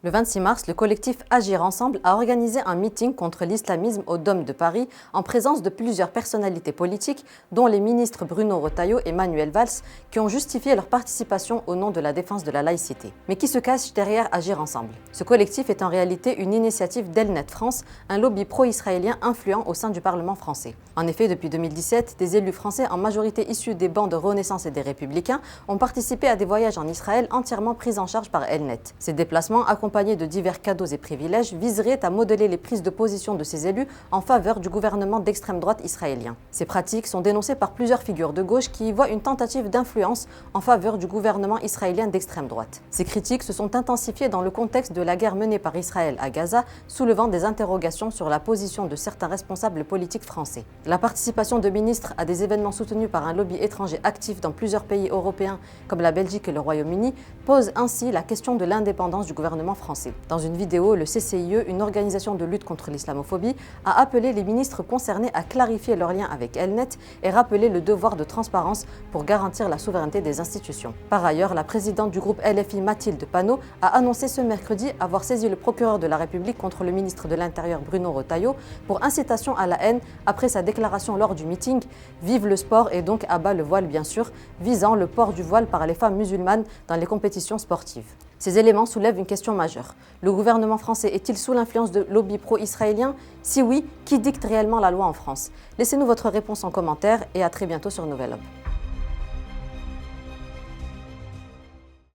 Le 26 mars, le collectif Agir Ensemble a organisé un meeting contre l'islamisme au Dôme de Paris en présence de plusieurs personnalités politiques, dont les ministres Bruno Retailleau et Manuel Valls, qui ont justifié leur participation au nom de la défense de la laïcité. Mais qui se cache derrière Agir Ensemble? Ce collectif est en réalité une initiative d'Elnet France, un lobby pro-israélien influent au sein du Parlement français. En effet, depuis 2017, des élus français en majorité issus des bancs de Renaissance et des Républicains ont participé à des voyages en Israël entièrement pris en charge par Elnet. Ces déplacements, accompagnés de divers cadeaux et privilèges, viseraient à modeler les prises de position de ces élus en faveur du gouvernement d'extrême droite israélien. Ces pratiques sont dénoncées par plusieurs figures de gauche qui y voient une tentative d'influence en faveur du gouvernement israélien d'extrême droite. Ces critiques se sont intensifiées dans le contexte de la guerre menée par Israël à Gaza, soulevant des interrogations sur la position de certains responsables politiques français. La participation de ministres à des événements soutenus par un lobby étranger actif dans plusieurs pays européens comme la Belgique et le Royaume-Uni pose ainsi la question de l'indépendance du gouvernement français. Dans une vidéo, le CCIE, une organisation de lutte contre l'islamophobie, a appelé les ministres concernés à clarifier leurs liens avec Elnet et rappeler le devoir de transparence pour garantir la souveraineté des institutions. Par ailleurs, la présidente du groupe LFI, Mathilde Panot, a annoncé ce mercredi avoir saisi le procureur de la République contre le ministre de l'Intérieur Bruno Retailleau pour incitation à la haine après sa déclaration lors du meeting « Vive le sport et donc abat le voile bien sûr », visant le port du voile par les femmes musulmanes dans les compétitions sportives. Ces éléments soulèvent une question majeure. Le gouvernement français est-il sous l'influence de lobbies pro-israéliens? Si oui, qui dicte réellement la loi en France? Laissez-nous votre réponse en commentaire et à très bientôt sur Nouvel Homme.